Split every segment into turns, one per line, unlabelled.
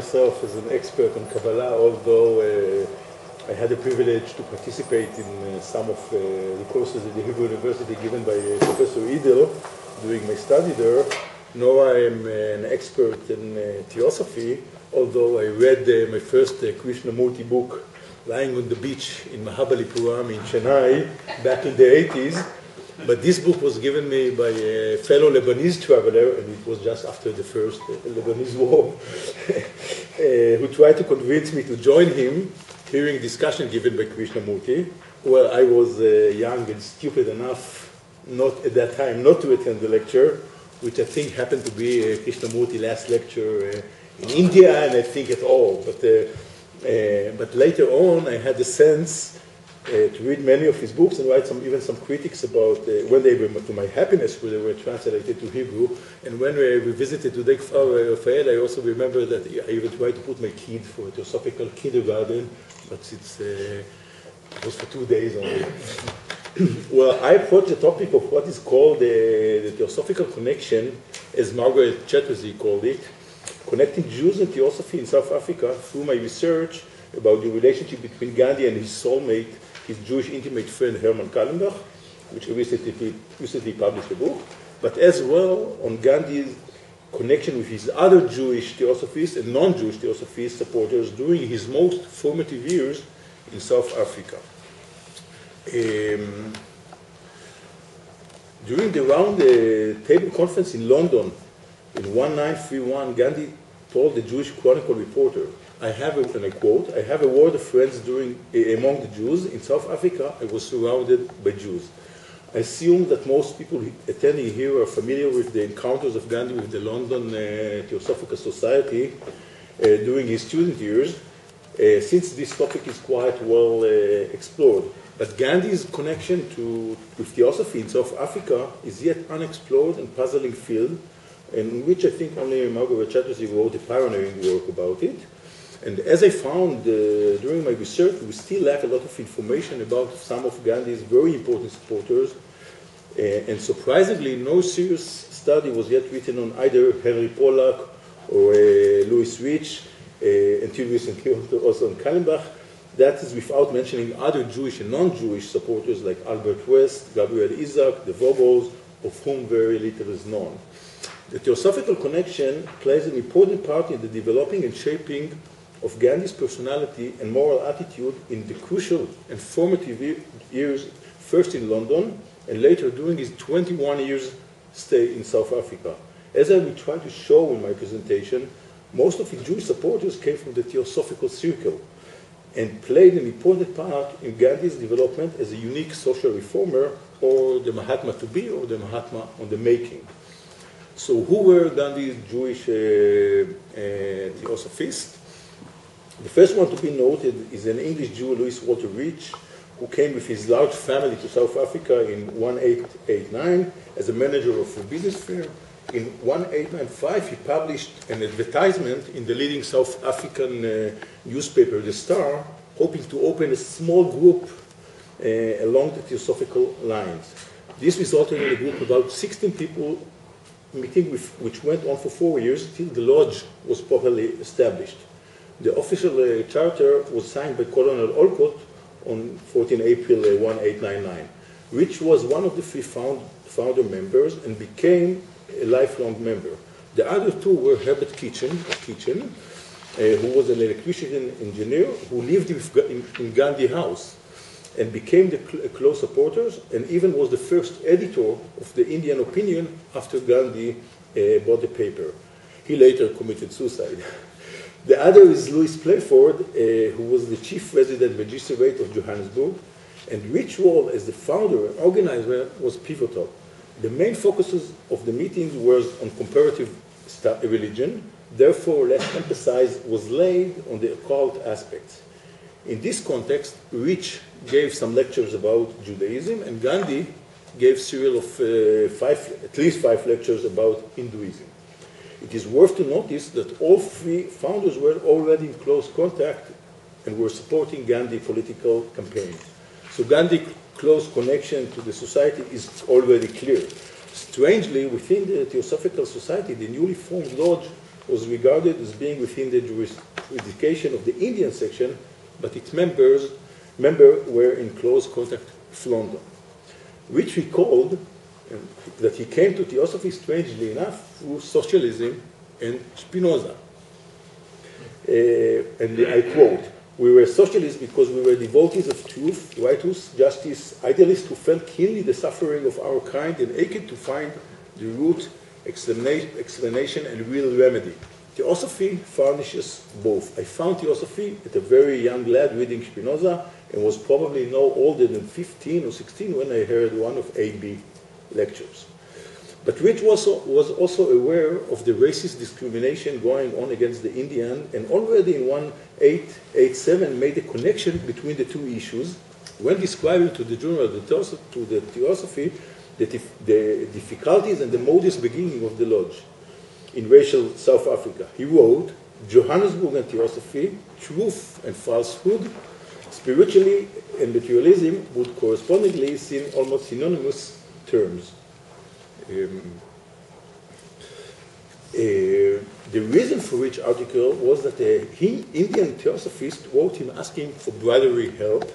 myself as an expert on Kabbalah, although I had the privilege to participate in some of the courses at the Hebrew University given by Professor Idel during my study there, nor I am an expert in Theosophy, although I read my first Krishnamurti book lying on the beach in Mahabalipuram in Chennai back in the 80s. But this book was given me by a fellow Lebanese traveler, and it was just after the first Lebanese war, who tried to convince me to join him, hearing discussion given by Krishnamurti. Well, I was young and stupid enough, not at that time, not to attend the lecture, which I think happened to be Krishnamurti's last lecture in India, and I think at all. But later on, I had the sense to read many of his books and write even some critics about when they were, to my happiness, when they were translated to Hebrew. And when we visited today Rafael, I also remember that I even tried to put my kid for a Theosophical kindergarten, but it was for 2 days only. Well, I approached the topic of what is called the Theosophical connection, as Margaret Chatterjee called it, connecting Jews and Theosophy in South Africa through my research about the relationship between Gandhi and his soulmate, his Jewish intimate friend Herman Kallenbach, which recently published a book, but as well on Gandhi's connection with his other Jewish Theosophists and non-Jewish Theosophist supporters during his most formative years in South Africa. During the round table conference in London in 1931, Gandhi told the Jewish Chronicle reporter, I have and I quote, I have a world of friends among the Jews. In South Africa, I was surrounded by Jews. I assume that most people attending here are familiar with the encounters of Gandhi with the London Theosophical Society during his student years, since this topic is quite well explored. But Gandhi's connection with Theosophy in South Africa is yet unexplored and puzzling field, in which I think only Margaret Chatterjee wrote a pioneering work about it. And as I found during my research, we still lack a lot of information about some of Gandhi's very important supporters. And surprisingly, no serious study was yet written on either Henry Pollack or Louis Rich, until recently also on Kallenbach. That is without mentioning other Jewish and non-Jewish supporters like Albert West, Gabriel Isaac, the Vobos, of whom very little is known. The Theosophical connection plays an important part in the developing and shaping of Gandhi's personality and moral attitude in the crucial and formative years, first in London and later during his 21 years stay in South Africa. As I will try to show in my presentation, most of his Jewish supporters came from the Theosophical circle and played an important part in Gandhi's development as a unique social reformer, or the Mahatma to be, or the Mahatma on the making. So who were Gandhi's Jewish Theosophists? The first one to be noted is an English Jew, Louis Walter Rich, who came with his large family to South Africa in 1889 as a manager of a business firm. In 1895, he published an advertisement in the leading South African newspaper, The Star, hoping to open a small group along the Theosophical lines. This resulted in a group of about 16 people meeting which went on for 4 years till the lodge was properly established. The official charter was signed by Colonel Olcott on 14 April 1899. Rich was one of the 3 founder members and became a lifelong member. The other 2 were Herbert Kitchen, who was an electrician engineer who lived in Gandhi House and became close supporters, and even was the first editor of the Indian Opinion after Gandhi bought the paper. He later committed suicide. The other is Louis Playford, who was the chief resident magistrate of Johannesburg, and Rich's role as the founder and organizer was pivotal. The main focuses of the meetings were on comparative religion, therefore less emphasis was laid on the occult aspects. In this context, Rich gave some lectures about Judaism, and Gandhi gave a series of at least 5 lectures about Hinduism. It is worth to notice that all 3 founders were already in close contact and were supporting Gandhi's political campaign. So Gandhi's close connection to the society is already clear. Strangely, within the Theosophical Society, the newly formed lodge was regarded as being within the jurisdiction of the Indian section, but its members were in close contact with London, which recalled that he came to Theosophy, strangely enough, through socialism and Spinoza. And I quote, "We were socialists because we were devotees of truth, righteousness, justice, idealists who felt keenly the suffering of our kind and ached to find the root, explanation, and real remedy. Theosophy furnishes both. I found Theosophy at a very young lad reading Spinoza and was probably no older than 15 or 16 when I heard one of A.B. lectures. But Rich was also aware of the racist discrimination going on against the Indian, and already in 1887 made a connection between the two issues when describing to the journal, to the Theosophy, the difficulties and the modest beginning of the lodge in racial South Africa. He wrote, Johannesburg and Theosophy, truth and falsehood, spiritually and materialism would correspondingly seem almost synonymous terms. The reason for which article was that an Indian theosophist wrote him asking for brotherly help,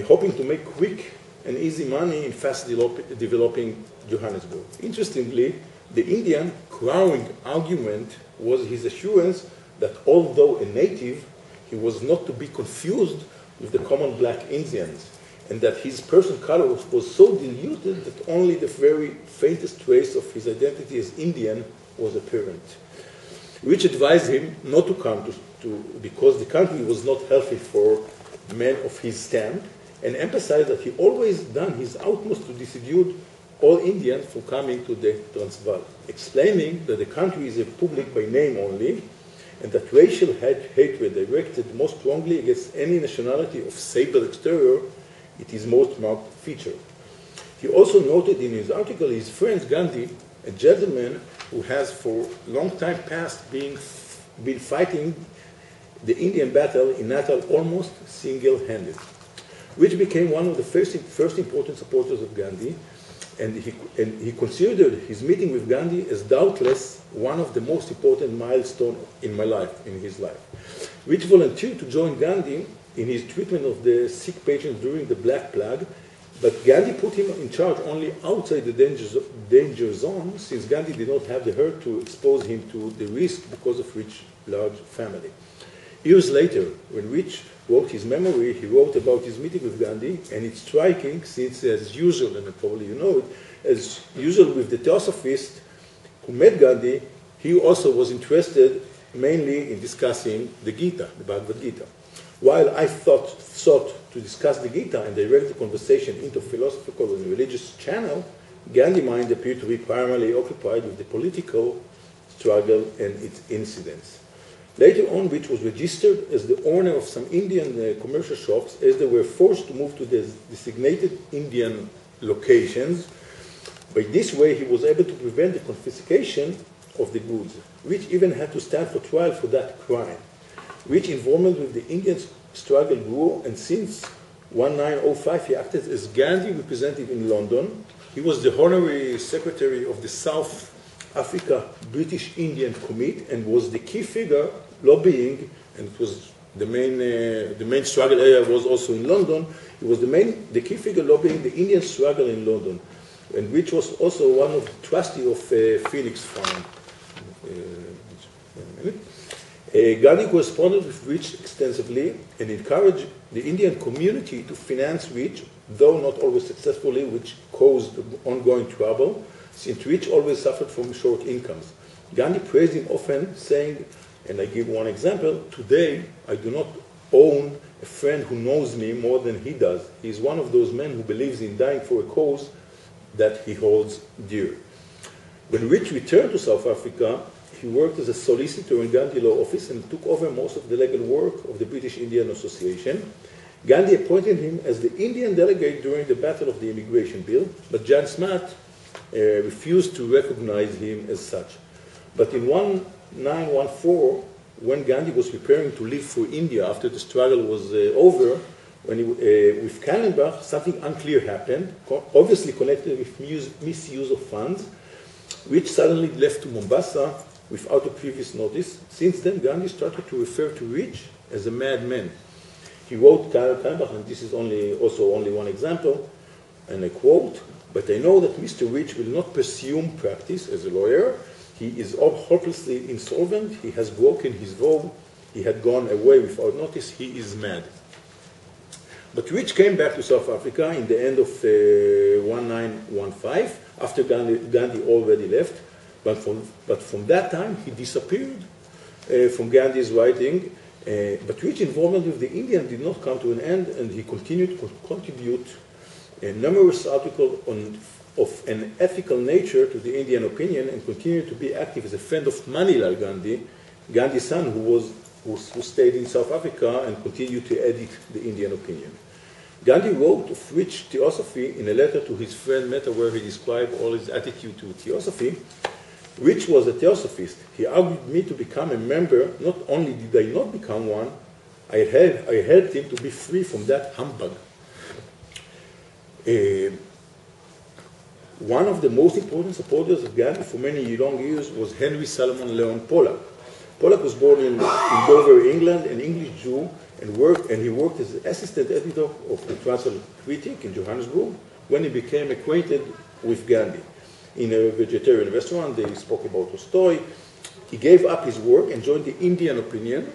hoping to make quick and easy money in fast developing Johannesburg. Interestingly, the Indian crowing argument was his assurance that although a native, he was not to be confused with the common black Indians, and that his personal color was so diluted that only the very faintest trace of his identity as Indian was apparent. Which advised him not to come because the country was not healthy for men of his stamp, and emphasized that he always done his utmost to dissuade all Indians from coming to the Transvaal, explaining that the country is a republic by name only, and that racial hatred directed most strongly against any nationality of sable exterior, it is most marked feature. He also noted in his article his friend Gandhi, a gentleman who has for a long time past been fighting the Indian battle in Natal almost single-handed, which became one of the first important supporters of Gandhi, and he considered his meeting with Gandhi as doubtless one of the most important milestones in his life, which volunteered to join Gandhi in his treatment of the sick patients during the Black Plague, but Gandhi put him in charge only outside the danger zone, since Gandhi did not have the heart to expose him to the risk because of Rich's large family. Years later, when Rich wrote his memory, he wrote about his meeting with Gandhi, and it's striking since, as usual, and probably you know it, as usual with the Theosophist who met Gandhi, he also was interested mainly in discussing the Gita, the Bhagavad Gita. While I sought to discuss the Gita and direct the conversation into philosophical and religious channel, Gandhi's mind appeared to be primarily occupied with the political struggle and its incidents. Later on, Rich was registered as the owner of some Indian commercial shops, as they were forced to move to the designated Indian locations. By this way, he was able to prevent the confiscation of the goods. Rich even had to stand for trial for that crime. Rich involvement with the Indian struggle grew, and since 1905 he acted as Gandhi representative in London. He was the honorary secretary of the South Africa British Indian Committee and was the key figure lobbying, and it was the main struggle area was also in London. He was the key figure lobbying the Indian struggle in London, and which was also one of the trustees of Phoenix Farm. Gandhi corresponded with Rich extensively and encouraged the Indian community to finance Rich, though not always successfully, which caused ongoing trouble, since Rich always suffered from short incomes. Gandhi praised him often, saying, and I give one example, today I do not own a friend who knows me more than he does. He is one of those men who believes in dying for a cause that he holds dear. When Rich returned to South Africa, he worked as a solicitor in Gandhi Law Office and took over most of the legal work of the British Indian Association. Gandhi appointed him as the Indian delegate during the Battle of the Immigration Bill, but John Smatt refused to recognize him as such. But in 1914, when Gandhi was preparing to leave for India after the struggle was over, with Kallenbach, something unclear happened, obviously connected with misuse of funds, which suddenly left to Mombasa without a previous notice. Since then, Gandhi started to refer to Rich as a madman. He wrote Kallenbach, and this is also only one example, and I quote, "But I know that Mr. Rich will not pursue practice as a lawyer. He is hopelessly insolvent. He has broken his vow. He had gone away without notice. He is mad." But Rich came back to South Africa in the end of 1915, after Gandhi already left. But from that time, he disappeared from Gandhi's writing. But Rich's involvement with the Indian did not come to an end, and he continued to contribute numerous articles of an ethical nature to the Indian opinion, and continued to be active as a friend of Manilal Gandhi, Gandhi's son, who stayed in South Africa and continued to edit the Indian opinion. Gandhi wrote of Rich theosophy in a letter to his friend Mehta, where he described all his attitude to theosophy. Rich was a theosophist. He argued me to become a member. Not only did I not become one, I helped him to be free from that humbug. One of the most important supporters of Gandhi for many long years was Henry Solomon Leon Pollack. Pollack was born in Dover, England, an English Jew, and he worked as an assistant editor of the Transvaal Critic in Johannesburg when he became acquainted with Gandhi. In a vegetarian restaurant, they spoke about Tolstoy. He gave up his work and joined the Indian opinion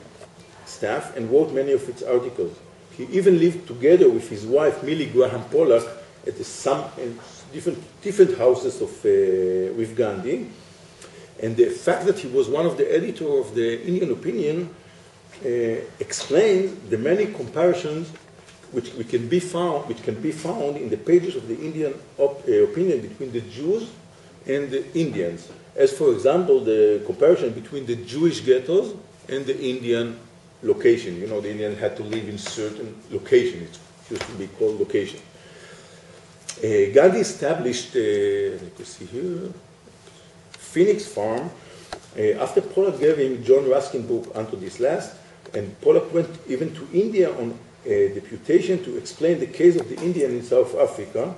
staff and wrote many of its articles. He even lived together with his wife, Millie Graham Pollack, at some different houses with Gandhi. And the fact that he was one of the editors of the Indian opinion explains the many comparisons which can be found in the pages of the Indian opinion between the Jews and the Indians. As, for example, the comparison between the Jewish ghettos and the Indian location. You know, the Indians had to live in certain location. It used to be called location. Gandhi established, you can see here, Phoenix Farm, after Pollack gave him John Ruskin book unto this last, and Pollack went even to India on a deputation to explain the case of the Indian in South Africa.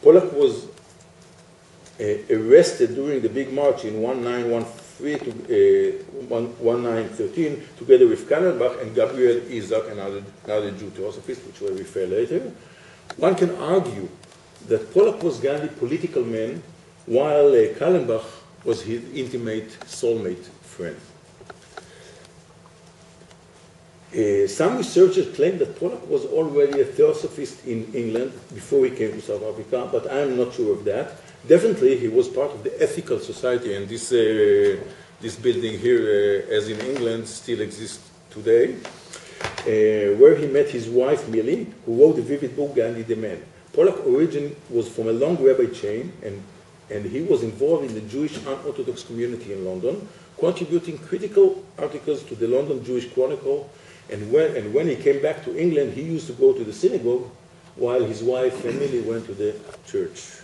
Pollack was arrested during the big march in 1913 to 1913, together with Kallenbach and Gabriel Isaac, another Jew theosophist, which we'll refer later. One can argue that Pollack was Gandhi's political man, while Kallenbach was his intimate soulmate friend. Some researchers claim that Pollack was already a theosophist in England before he came to South Africa, but I am not sure of that. Definitely, he was part of the Ethical Society, and this building here, as in England, still exists today, where he met his wife, Millie, who wrote the vivid book, Gandhi the Man. Pollack's origin was from a long rabbi chain, and he was involved in the Jewish unorthodox community in London, contributing critical articles to the London Jewish Chronicle, and when he came back to England, he used to go to the synagogue, while his wife, Millie, went to the church.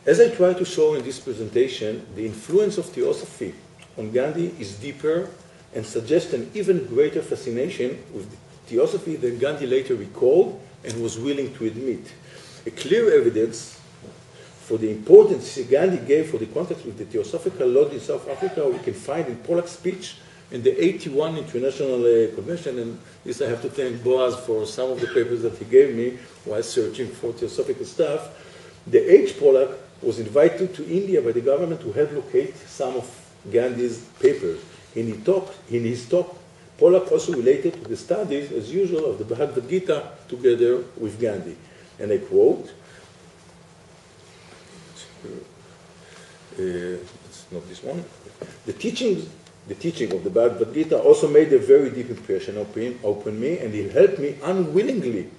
As I try to show in this presentation, the influence of theosophy on Gandhi is deeper and suggests an even greater fascination with theosophy than Gandhi later recalled and was willing to admit. A clear evidence for the importance Gandhi gave for the contact with the Theosophical Lodge in South Africa we can find in Pollack's speech in the 81 International Convention, and this I have to thank Boaz for some of the papers that he gave me while searching for theosophical stuff. The H. Pollack was invited to India by the government to help locate some of Gandhi's papers. In his talk, Pollack also related to the studies, as usual, of the Bhagavad Gita together with Gandhi. And I quote, it's not this one, the teaching of the Bhagavad Gita also made a very deep impression upon me, and it helped me unwillingly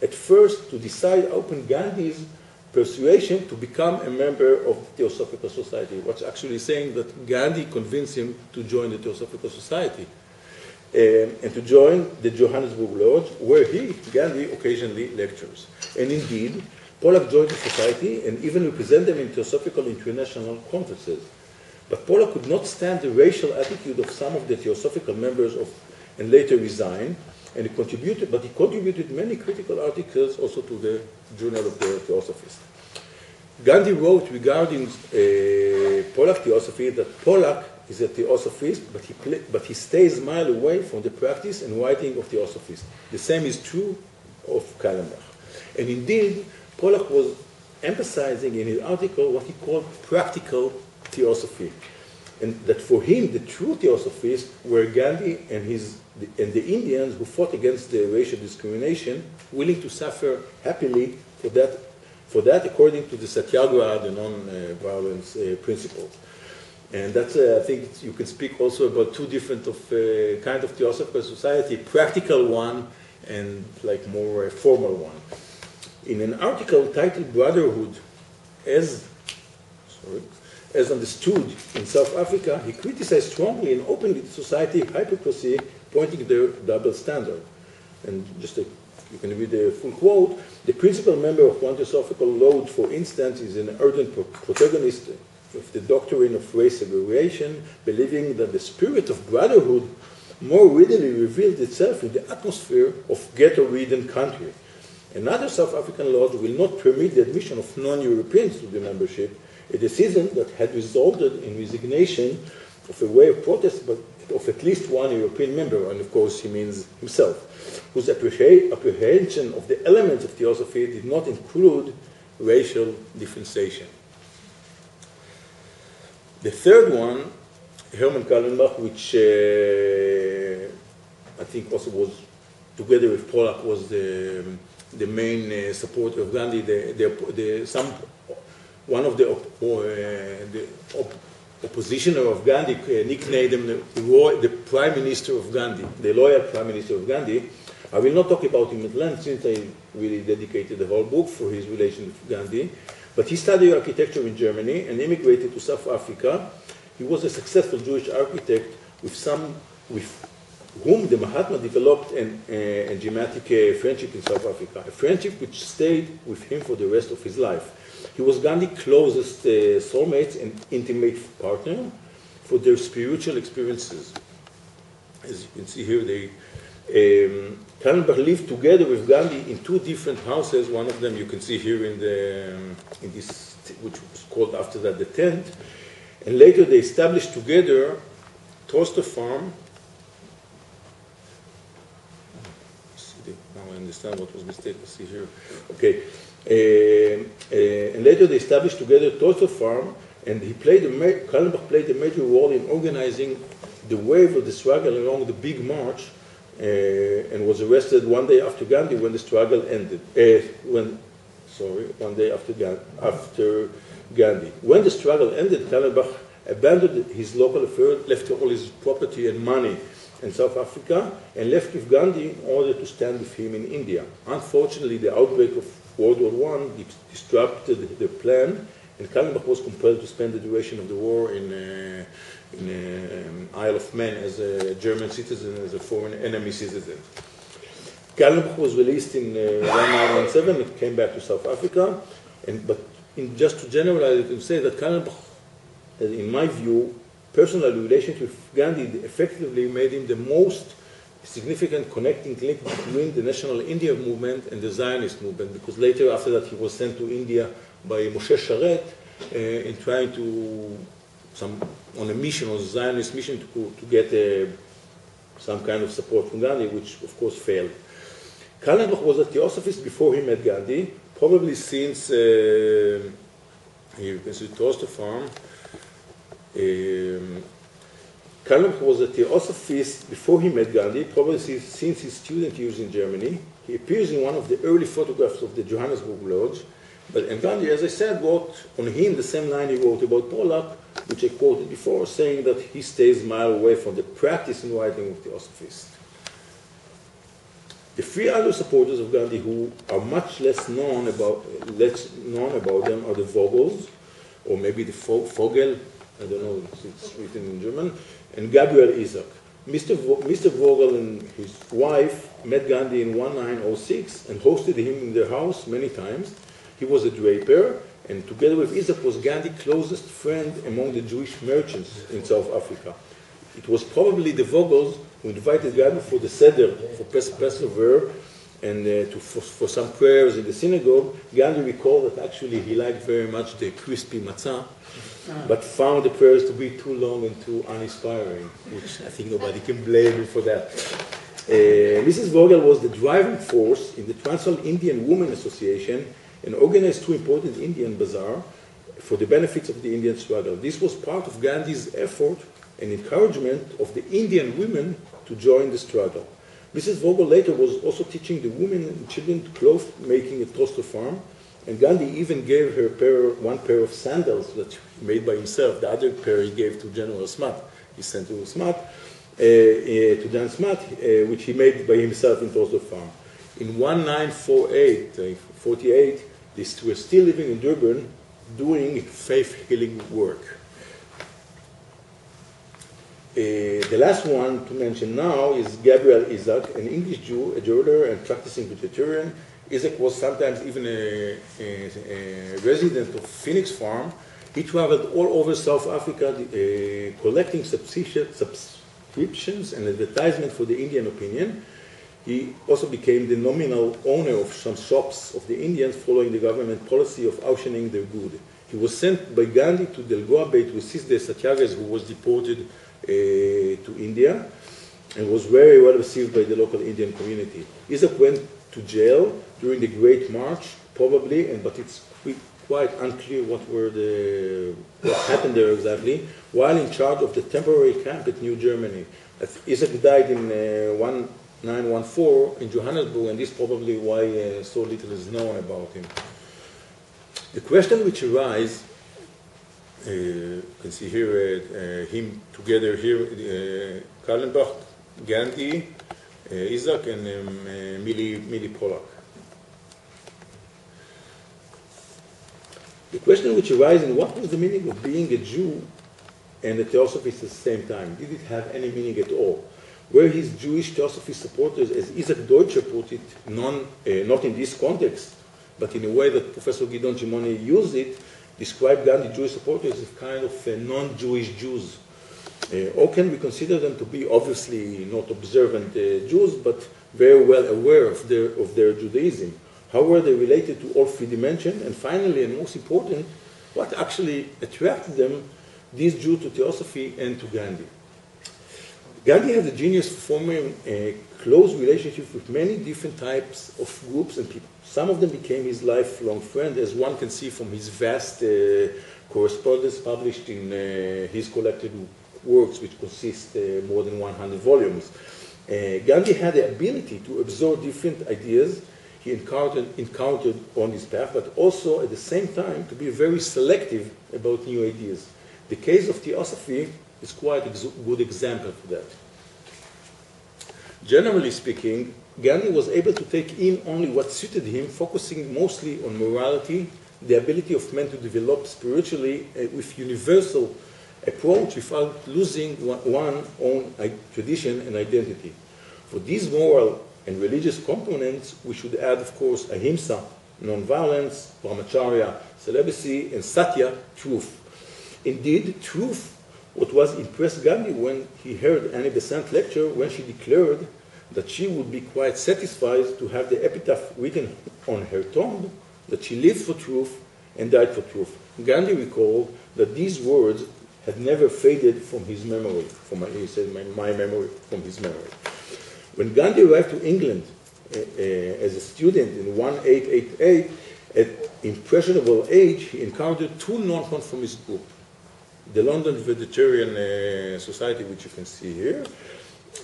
at first to decide upon Gandhi's persuasion to become a member of the Theosophical Society. What's actually saying that Gandhi convinced him to join the Theosophical Society and to join the Johannesburg Lodge, where Gandhi, occasionally lectures. And indeed, Pollack joined the society and even represented them in Theosophical international conferences. But Pollack could not stand the racial attitude of some of the Theosophical members and later resigned, and he contributed many critical articles also to the Journal of the Theosophist. Gandhi wrote regarding Polak theosophy that Polak is a theosophist, but he stays a mile away from the practice and writing of theosophists. The same is true of Kallenbach. And indeed, Polak was emphasizing in his article what he called practical theosophy. And that for him, the true theosophists were Gandhi and the Indians who fought against the racial discrimination, willing to suffer happily for that according to the Satyagraha, the non-violence principle. And that's, I think you can speak also about two different kind of theosophical society, practical one and like more formal one. In an article titled Brotherhood, as understood in South Africa, he criticized strongly and openly the society hypocrisy, pointing to their double standard. And just you can read the full quote. The principal member of one Theosophical Lodge, for instance, is an ardent protagonist of the doctrine of race segregation, believing that the spirit of brotherhood more readily revealed itself in the atmosphere of ghetto-ridden country. Another South African lodge will not permit the admission of non-Europeans to the membership, a decision that had resulted in resignation of a way of protest, but of at least one European member, and of course he means himself, whose apprehension of the elements of theosophy did not include racial differentiation. The third one, Hermann Kallenbach, which I think also was, together with Polak, was the main supporter of Gandhi. One of the oppositioner of Gandhi nicknamed him the Prime Minister of Gandhi, the loyal Prime Minister of Gandhi. I will not talk about him at length since I really dedicated the whole book for his relation with Gandhi. But he studied architecture in Germany and immigrated to South Africa. He was a successful Jewish architect with whom the Mahatma developed an enigmatic friendship in South Africa, a friendship which stayed with him for the rest of his life. He was Gandhi's closest soulmate and intimate partner for their spiritual experiences. As you can see here, Kallenbach lived together with Gandhi in two different houses. One of them you can see here in this, which was called after that the tent. And later they established together Toaster Farm. Now I understand what was mistaken. See here. Okay. And later they established together Toaster Farm, and Kallenbach played a major role in organizing the wave of the struggle along the Big March, and was arrested one day after Gandhi when the struggle ended. One day after Gandhi. When the struggle ended, Kallenbach abandoned his local affairs, left all his property and money in South Africa, and left with Gandhi in order to stand with him in India. Unfortunately, the outbreak of World War I disrupted the plan, and Kallenbach was compelled to spend the duration of the war in Isle of Man as a German citizen, as a foreign enemy citizen. Kallenbach was released in 1917 and came back to South Africa. Just to generalize it and say that Kallenbach, in my view, personal relationship with Gandhi effectively made him the most significant connecting link between the National India movement and the Zionist movement, because later after that he was sent to India by Moshe Sharet in trying to, on a mission, on a Zionist mission to get some kind of support from Gandhi, which of course failed. Kallenbach was a theosophist before he met Gandhi, probably since, here you can see Toaster Farm. Kallenbach was a theosophist before he met Gandhi, probably since his student years in Germany. He appears in one of the early photographs of the Johannesburg Lodge. And Gandhi, as I said, wrote on him the same line he wrote about Polak, which I quoted before, saying that he stays a mile away from the practice and writing of theosophists. The three other supporters of Gandhi who are much less known about them are the Vogels, or maybe the Vogel, I don't know, it's written in German, and Gabriel Isaac. Mr. Vogel and his wife met Gandhi in 1906 and hosted him in their house many times. He was a draper, and together with Isaac was Gandhi's closest friend among the Jewish merchants in South Africa. It was probably the Vogels who invited Gandhi for the Seder, for Passover, and for some prayers in the synagogue, Gandhi recalled that actually he liked very much the crispy matzah, but found the prayers to be too long and too uninspiring, which I think nobody can blame him for that. Mrs. Vogel was the driving force in the Transvaal Indian Women Association and organized two important Indian bazaars for the benefits of the Indian struggle. This was part of Gandhi's effort and encouragement of the Indian women to join the struggle. Mrs. Vogel later was also teaching the women and children cloth making at Trostor Farm, and Gandhi even gave her one pair of sandals that he made by himself. The other pair he gave to General Smat. He sent to Smat, to Dan Smat, which he made by himself in Trostor Farm. In 1948, they were still living in Durban, doing faith healing work. The last one to mention now is Gabriel Isaac, an English Jew, a jeweler and practicing vegetarian. Isaac was sometimes even a resident of Phoenix Farm. He traveled all over South Africa collecting subscriptions and advertisements for the Indian opinion. He also became the nominal owner of some shops of the Indians following the government policy of auctioning their good. He was sent by Gandhi to Delgoa Bay to assist the Chajes who was deported to India and was very well received by the local Indian community. Isaac went to jail during the Great March, probably, but it's quite unclear what happened there exactly, while in charge of the temporary camp at New Germany. Isaac died in 1914 in Johannesburg, and this is probably why so little is known about him. The question which arises, you can see here him together here, Kallenbach, Gandhi, Isaac, and Millie Pollack. The question which arises is what was the meaning of being a Jew and a Theosophist at the same time? Did it have any meaning at all? Were his Jewish Theosophist supporters, as Isaac Deutscher put it, not in this context, but in a way that Professor Gideon Shimoni used it, described Gandhi Jewish supporters as kind of non-Jewish Jews? Or can we consider them to be obviously not observant Jews, but very well aware of their Judaism? How were they related to all three dimensions? And finally, and most important, what actually attracted them, these Jews, to Theosophy and to Gandhi? Gandhi had the genius of forming a close relationship with many different types of groups and people. Some of them became his lifelong friends, as one can see from his vast correspondence published in his collected works, which consist more than 100 volumes. Gandhi had the ability to absorb different ideas he encountered on his path, but also at the same time to be very selective about new ideas. The case of Theosophy is quite a good example for that. Generally speaking, Gandhi was able to take in only what suited him, focusing mostly on morality, the ability of men to develop spiritually with universal approach without losing one's own tradition and identity. For these moral and religious components, we should add, of course, ahimsa, non-violence, brahmacharya, celibacy, and satya, truth. Indeed, truth, what was impressed Gandhi when he heard Annie Besant lecture, when she declared that she would be quite satisfied to have the epitaph written on her tomb, that she lived for truth and died for truth. Gandhi recalled that these words had never faded from his memory, he said, my memory, from his memory. When Gandhi arrived to England as a student in 1888, at impressionable age, he encountered two non-conformist groups. The London Vegetarian Society, which you can see here,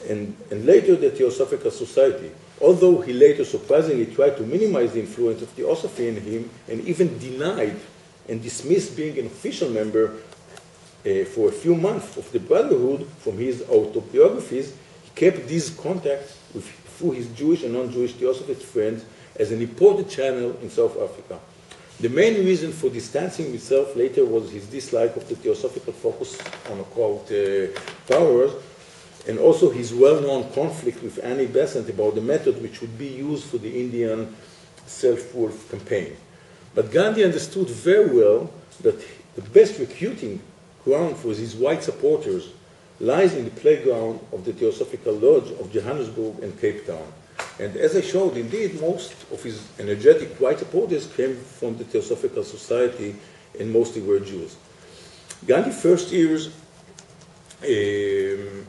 and later the Theosophical Society. Although he later surprisingly tried to minimize the influence of Theosophy in him and even denied and dismissed being an official member for a few months of the Brotherhood from his autobiographies, he kept these contacts through his Jewish and non-Jewish Theosophist friends as an important channel in South Africa. The main reason for distancing himself later was his dislike of the Theosophical focus on occult powers, and also his well-known conflict with Annie Besant about the method which would be used for the Indian self-worth campaign. But Gandhi understood very well that the best recruiting ground for his white supporters lies in the playground of the Theosophical Lodge of Johannesburg and Cape Town. And as I showed, indeed, most of his energetic white supporters came from the Theosophical Society and mostly were Jews. Gandhi's first years in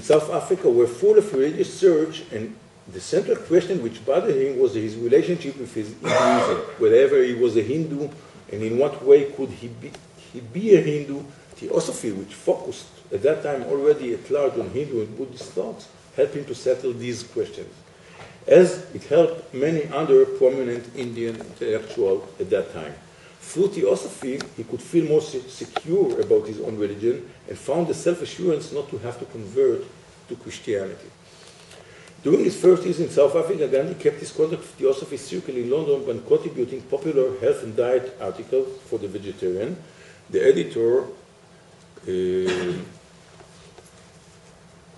South Africa were full of religious search, and the central question which bothered him was his relationship with his Hinduism, whether he was a Hindu and in what way could he be a Hindu. Theosophy, which focused at that time already at large on Hindu and Buddhist thoughts, helped him to settle these questions, as it helped many other prominent Indian intellectuals at that time. Through Theosophy, he could feel more secure about his own religion and found the self-assurance not to have to convert to Christianity. During his first years in South Africa, Gandhi kept his contact with Theosophy circle in London by contributing popular health and diet articles for The Vegetarian. The editor,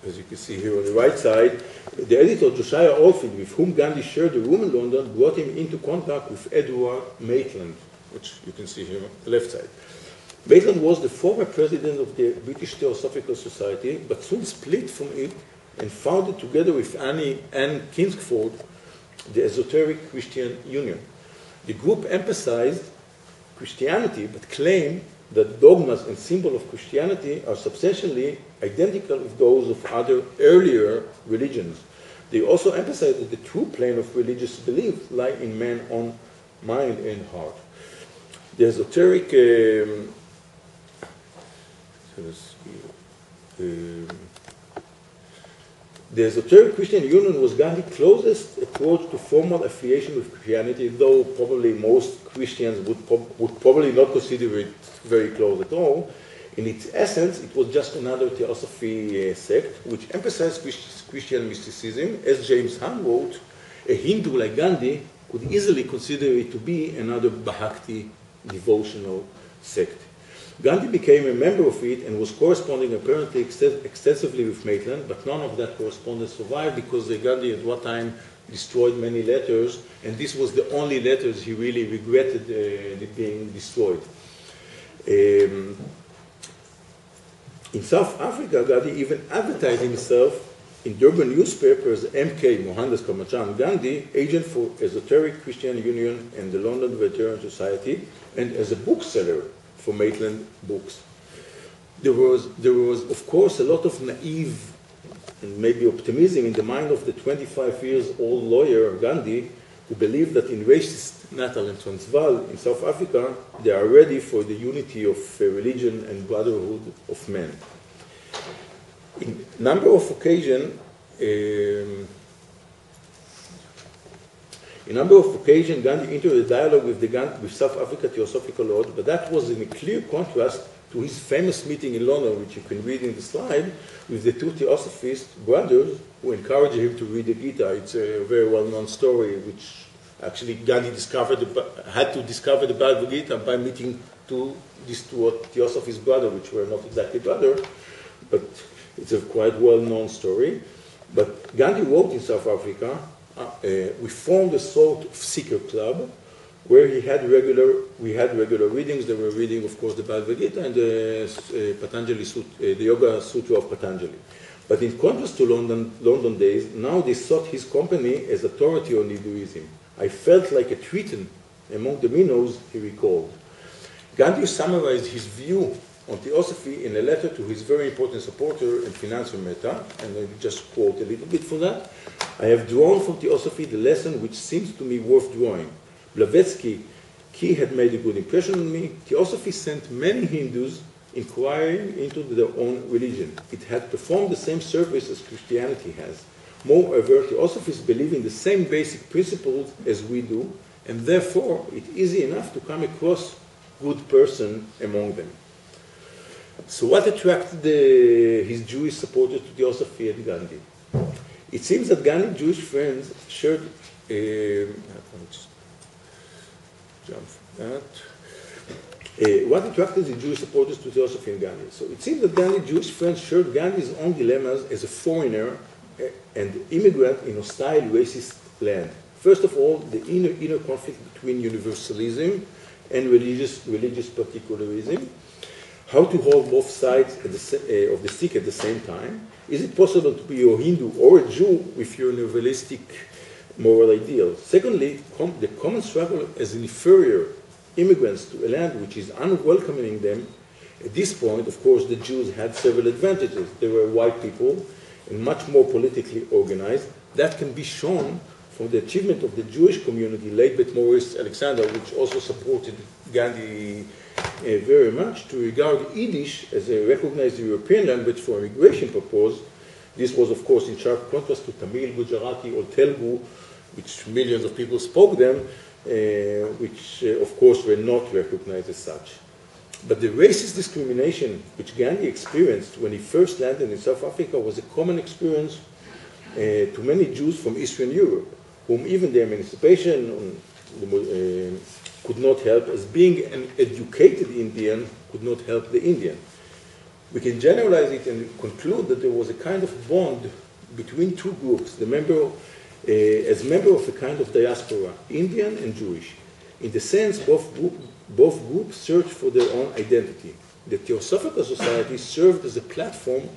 as you can see here on the right side, the editor, Josiah Oldfield, with whom Gandhi shared a room in London, brought him into contact with Edward Maitland, which you can see here on the left side. Maitland was the former president of the British Theosophical Society, but soon split from it and founded, together with Anne Kingsford, the Esoteric Christian Union. The group emphasized Christianity, but claimed that dogmas and symbols of Christianity are substantially identical with those of other earlier religions. They also emphasized that the true plane of religious belief lie in man's own mind and heart. The esoteric the Esoteric Christian Union was Gandhi's closest approach to formal affiliation with Christianity, though probably most Christians would probably not consider it very close at all. In its essence, it was just another Theosophy sect, which emphasized Christian mysticism. As James Hahn wrote, a Hindu like Gandhi could easily consider it to be another Bhakti devotional sect. Gandhi became a member of it and was corresponding apparently extensively with Maitland, but none of that correspondence survived because Gandhi at one time destroyed many letters, and this was the only letters he really regretted being destroyed. In South Africa, Gandhi even advertised himself in Durban newspapers as MK, Mohandas Karamchand Gandhi, agent for Esoteric Christian Union and the London Vegetarian Society, and as a bookseller for Maitland books. There was, of course, a lot of naive and maybe optimism in the mind of the 25-year-old lawyer Gandhi, who believed that in racist Natal and Transvaal in South Africa, they are ready for the unity of religion and brotherhood of men. In a number of occasions, Gandhi entered a dialogue with South Africa Theosophical Lord, but that was in a clear contrast to his famous meeting in London, which you can read in the slide, with the two Theosophist brothers who encouraged him to read the Gita. It's a very well-known story, which actually Gandhi had to discover the Bhagavad Gita by meeting these two Theosophist brothers, which were not exactly brothers, but it's a quite well-known story. But Gandhi wrote in South Africa, we formed a sort of seeker club where we had regular readings. They were reading, of course, the Bhagavad Gita and the Yoga Sutra of Patanjali. But in contrast to London days, now they sought his company as authority on Hinduism. I felt like a Triton among the minnows, he recalled. Gandhi summarized his view on Theosophy in a letter to his very important supporter and financier Mehta, and I just quote a little bit for that. I have drawn from Theosophy the lesson which seems to me worth drawing. Blavatsky had made a good impression on me. Theosophy sent many Hindus inquiring into their own religion. It had performed the same service as Christianity has. Moreover, Theosophists believe in the same basic principles as we do, and therefore it's easy enough to come across a good person among them. So what attracted his Jewish supporters to Theosophy and Gandhi? It seems that Gandhi's Jewish friends shared what attracted the Jewish supporters to Theosophy and Gandhi? So it seems that Gandhi's Jewish friends shared Gandhi's own dilemmas as a foreigner and immigrant in hostile racist land. First of all, the inner conflict between universalism and religious particularism, how to hold both sides of the stick at the same time, Is it possible to be a Hindu or a Jew with your nihilistic moral ideal? Secondly, the common struggle as inferior immigrants to a land which is unwelcoming them. At this point, of course, the Jews had several advantages. They were white people and much more politically organized. That can be shown from the achievement of the Jewish community, led by Morris Alexander, which also supported Gandhi very much, to regard Yiddish as a recognized European language for immigration purposes. This was, of course, in sharp contrast to Tamil, Gujarati, or Telugu, which millions of people spoke them, which, of course, were not recognized as such. But the racist discrimination which Gandhi experienced when he first landed in South Africa was a common experience to many Jews from Eastern Europe, whom even the emancipation could not help, as being an educated Indian could not help the Indian. We can generalize it and conclude that there was a kind of bond between two groups, as member of a kind of diaspora, Indian and Jewish. In the sense, both groups searched for their own identity. The Theosophical Society served as a platform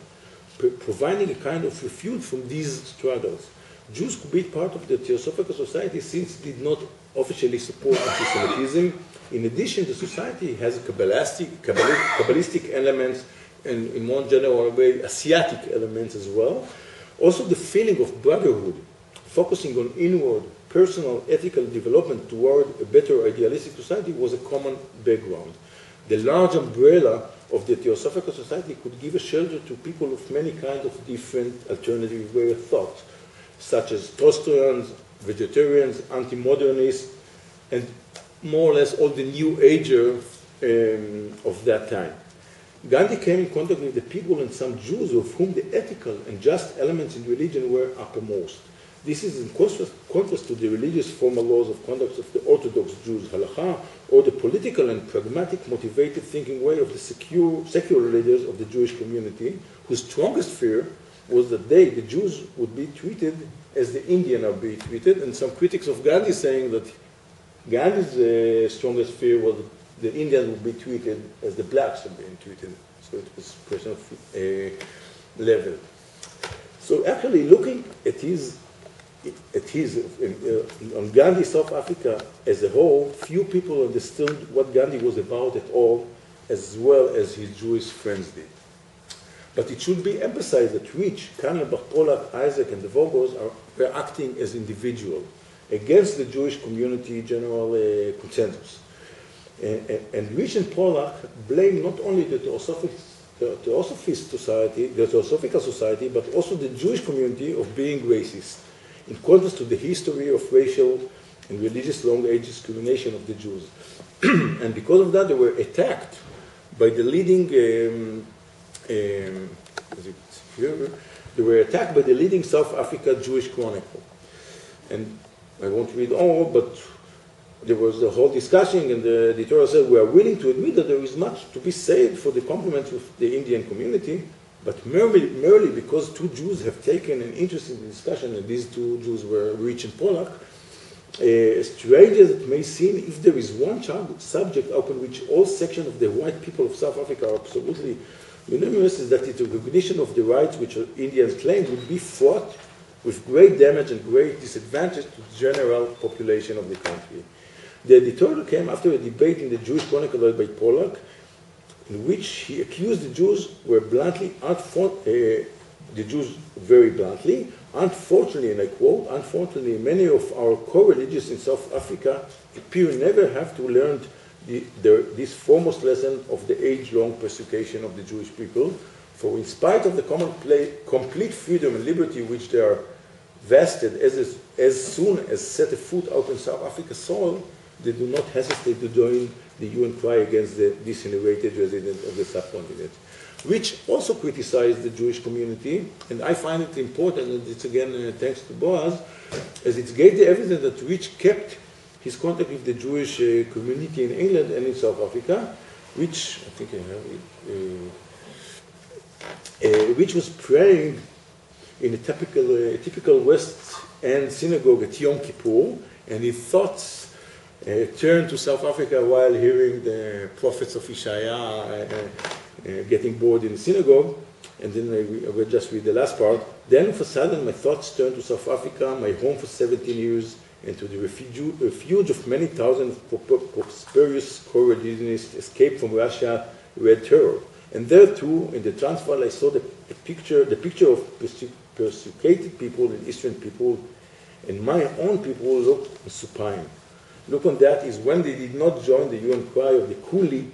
providing a kind of refuge from these struggles. Jews could be part of the Theosophical Society since it did not officially support anti-Semitism. In addition, the society has Kabbalistic elements and, in one general way, Asiatic elements as well. Also, the feeling of brotherhood, focusing on inward, personal, ethical development toward a better idealistic society was a common background. The large umbrella of the Theosophical Society could give a shelter to people of many kinds of different alternative way of thought, such as Tolstoyans, vegetarians, anti-modernists, and more or less all the new agers of that time. Gandhi came in contact with the people and some Jews of whom the ethical and just elements in religion were uppermost. This is in contrast to the religious formal laws of conduct of the Orthodox Jews, halakha, or the political and pragmatic motivated thinking way of the secular leaders of the Jewish community, whose strongest fear was that they, the Jews, would be treated as the Indian are being treated, and some critics of Gandhi saying that Gandhi's strongest fear was that the Indians would be treated as the blacks are being treated. So it was a question of level. So actually looking at on Gandhi, South Africa as a whole, few people understood what Gandhi was about at all, as well as his Jewish friends did. But it should be emphasized that Rich, Colonel Pollack, Isaac, and the Vogels were acting as individuals against the Jewish community general consensus. And Rich and Pollack blamed not only the Theosophical Society, but also the Jewish community of being racist, in contrast to the history of racial and religious long-age discrimination of the Jews. And because of that, they were attacked by the leading South Africa Jewish Chronicle. And I won't read all, but there was a whole discussion, and the editor said, we are willing to admit that there is much to be said for the compliments of the Indian community, but merely because two Jews have taken an interest in the discussion, and these two Jews were Rich and Pollack, strange as it may seem, if there is one subject upon which all sections of the white people of South Africa are absolutely unanimous, is that the recognition of the rights which Indians claimed would be fraught with great damage and great disadvantage to the general population of the country. The editorial came after a debate in the Jewish Chronicle led by Pollack, in which he accused the Jews very bluntly. Unfortunately, and I quote, unfortunately, many of our co-religious in South Africa appear never have to learn this foremost lesson of the age-long persecution of the Jewish people, for in spite of the complete freedom and liberty which they are vested as soon as set a foot out on South Africa's soil, they do not hesitate to join the hue and cry against the disintegrated residents of the subcontinent, which also criticized the Jewish community, and I find it important, and it's again thanks to Boaz, as it gave the evidence that Rich kept his contact with the Jewish community in England and in South Africa, which I think I have which was praying in a typical West End synagogue at Yom Kippur, and his thoughts turned to South Africa while hearing the prophets of Isaiah getting bored in the synagogue. and then I will just read the last part. Then of a sudden my thoughts turned to South Africa, my home for 17 years, and to the refuge of many thousands of prosperous co-religionists escaped from Russia, Red Terror. And there too, in the Transvaal, I saw the picture of persecuted people and Eastern people, and my own people looked supine. Look on that is when they did not join the UN cry of the Kuli,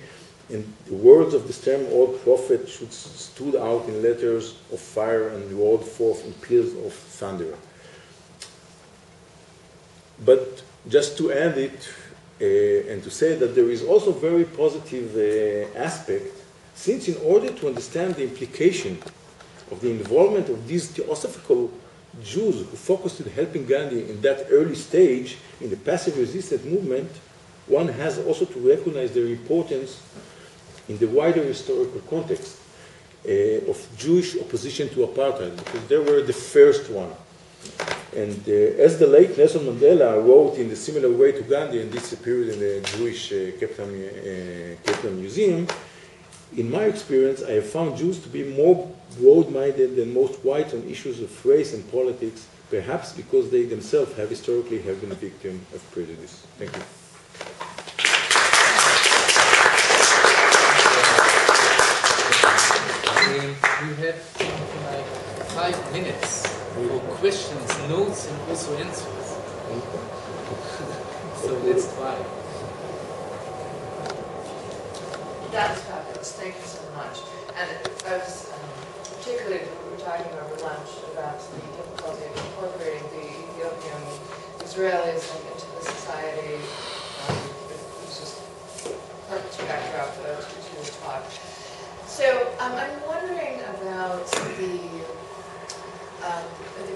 and the words of the stern old prophet stood out in letters of fire and rolled forth in peals of thunder. But just to end it, and to say that there is also very positive aspect, since in order to understand the implication of the involvement of these Theosophical Jews who focused on helping Gandhi in that early stage in the passive resistance movement, one has also to recognize their importance in the wider historical context of Jewish opposition to apartheid, because they were the first one. And as the late Nelson Mandela wrote in a similar way to Gandhi, and this appeared in the Jewish Capital Museum, in my experience, I have found Jews to be more broad-minded than most whites on issues of race and politics, perhaps because they themselves have historically been a victim of prejudice. Thank you.
We have something like 5 minutes for questions, notes, and also answers. So let's try.
That's fabulous. Thank you so much. And I was particularly, we were talking over lunch about the difficulty of incorporating the Ethiopian Israelis into the society. It was just perfect backdrop to the talk. So I'm wondering about the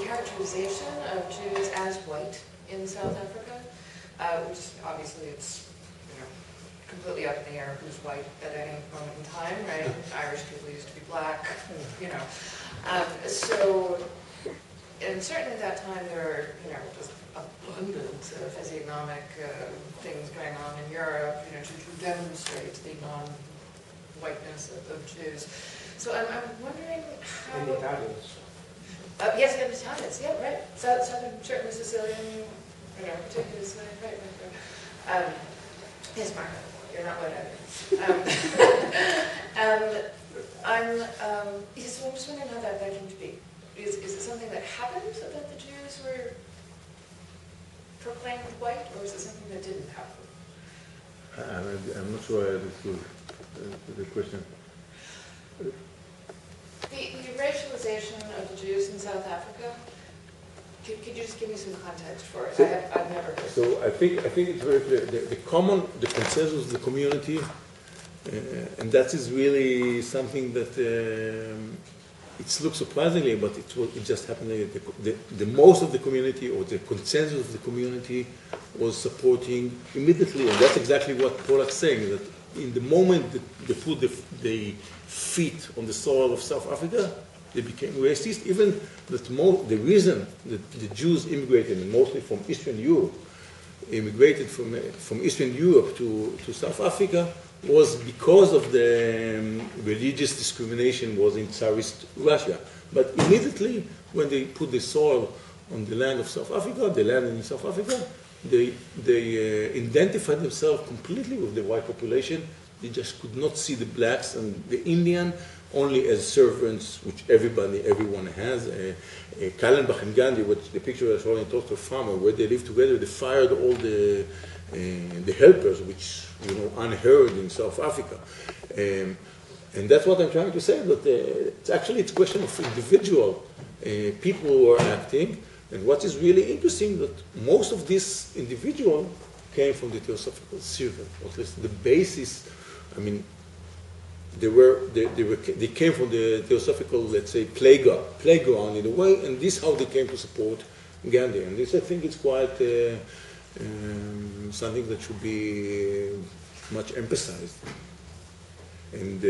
characterization of Jews as white in South Africa, which obviously it's completely up in the air who's white at any moment in time, right? Irish people used to be black, So, and certainly at that time there were just abundance of physiognomic things going on in Europe, to demonstrate the non-whiteness of Jews. So I'm wondering how...
And Italians.
Yes, and Italians, yeah, right. Southern, certainly Sicilian, particularly Sicilian, right. Yes, Marco. You're not what so I'm just wondering how that came to be. Is it something that happened that the Jews were proclaimed white, or is it something that didn't happen?
I'm not sure I understood the question.
The racialization of the Jews in South Africa. Could you just give me some context for it?
So,
I've never heard.
So I think it's very clear. The consensus of the community, and that is really something that it looks surprisingly, but it just happened. The most of the community, or the consensus of the community, was supporting immediately, and that's exactly what Pollack's saying. That in the moment that they put the feet on the soil of South Africa, they became racist. Even that the reason that the Jews immigrated, and mostly from Eastern Europe, immigrated from Eastern Europe to South Africa, was because of the religious discrimination was in Tsarist Russia. But immediately, when they put the soil on the land of South Africa, the land in South Africa, they identified themselves completely with the white population. They just could not see the blacks and the Indian only as servants, which everyone has. Kallenbach and Gandhi, which the picture I saw in Toaster Farmer, where they lived together, they fired all the helpers, which unheard in South Africa. And that's what I'm trying to say, that it's a question of individual people who are acting. And what is really interesting, that most of these individuals came from the Theosophical circle, or at least the basis. I mean, they came from the Theosophical, let's say, playground in a way, and this is how they came to support Gandhi. And this, I think, is quite something that should be much emphasized. And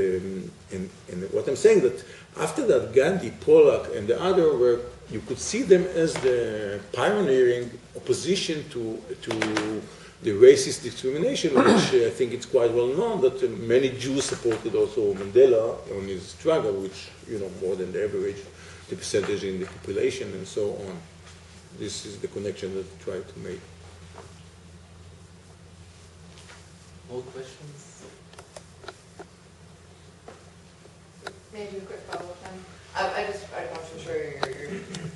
what I'm saying, that after that, Gandhi, Pollack, and the other were, you could see them as the pioneering opposition to the racist discrimination, which I think it's quite well known that many Jews supported also Mandela on his struggle, which, you know, more than the average, the percentage in the population and so on. This is the connection that I tried to make.
More questions?
May I do a quick follow-up then? I want to ensure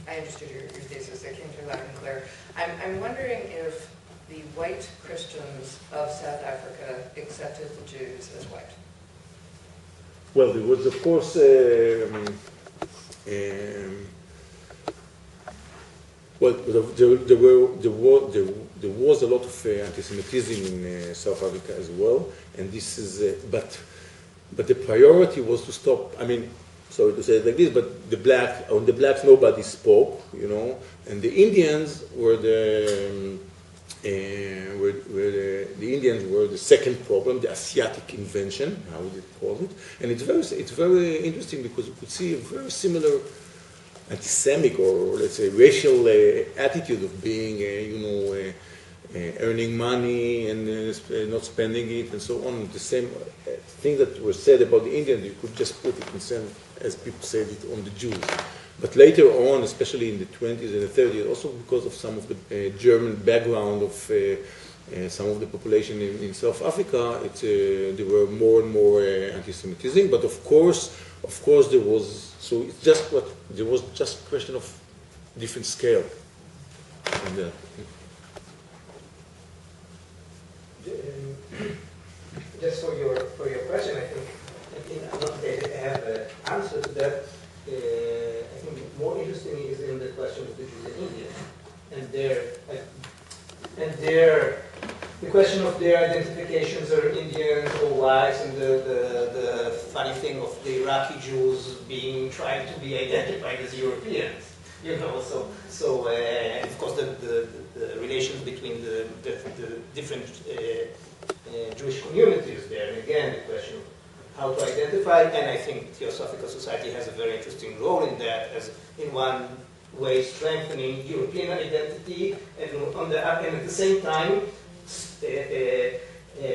I understood your thesis. It came through loud and clear. I'm wondering if the white Christians of South Africa accepted the Jews as white.
Well, there was, of course, well, there was a lot of anti-Semitism in South Africa as well, and this is, but the priority was to stop. I mean, sorry to say it like this, but on the blacks nobody spoke, you know, and the Indians were the Indians were the second problem, the Asiatic invention, how would you call it? And it's very interesting because you could see a very similar anti-Semitic or let's say racial attitude of being, you know, earning money and not spending it and so on. The same thing that was said about the Indians, you could just put it in same as people said it on the Jews. But later on, especially in the 20s and the 30s, also because of some of the German background of some of the population in South Africa, there were more and more anti-Semitism. But of course there was. So it's just there was just a question of different scale. And,
just for your question, I think I'm not going to have an answer to that. I think more interesting is in the question of the Jews in India and the question of their identifications or Indians or whites, and the funny thing of the Iraqi Jews trying to be identified as Europeans. You know, so of course the relations between the different Jewish communities there, and again the question of how to identify, and I think Theosophical Society has a very interesting role in that, as in one way strengthening European identity, and at the same time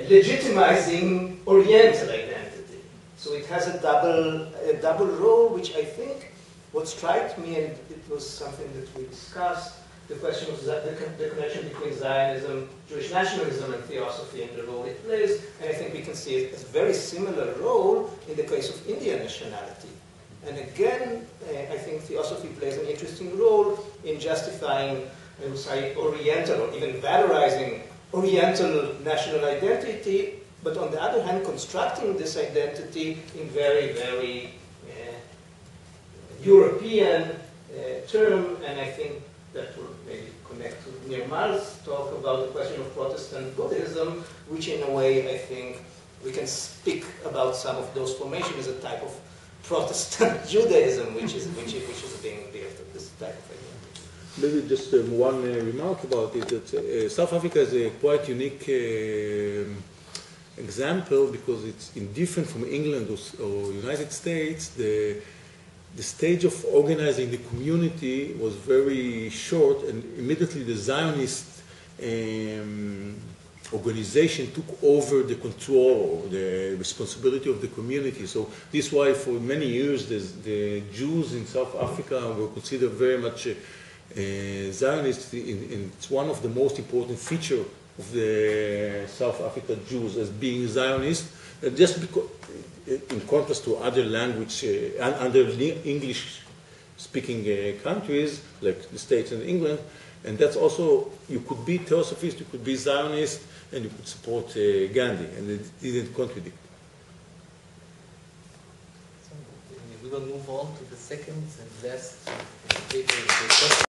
legitimizing Oriental identity. So it has a double role, which I think what struck me, and it was something that we discussed, the question of the connection between Zionism, Jewish nationalism, and Theosophy, and the role it plays. And I think we can see a very similar role in the case of Indian nationality. And again, I think Theosophy plays an interesting role in justifying, I would say, Oriental, or even valorizing Oriental national identity, but on the other hand, constructing this identity in very, very European term, and I think that will maybe connect to Nirmal's talk about the question of Protestant Buddhism, which in a way I think we can speak about some of those formations as a type of Protestant Judaism, which is being built of this type of idea.
Maybe just one remark about it, that South Africa is a quite unique example because it's indifferent from England or United States. The stage of organizing the community was very short, and immediately the Zionist organization took over the control, the responsibility of the community. So this is why for many years the Jews in South Africa were considered very much Zionist, and it's one of the most important features of the South African Jews as being Zionist, just because, in contrast to other language, other English-speaking countries, like the States and England, and that's also, you could be Theosophist, you could be Zionist, and you could support Gandhi, and it didn't contradict.
So we will move on to the second and last paper.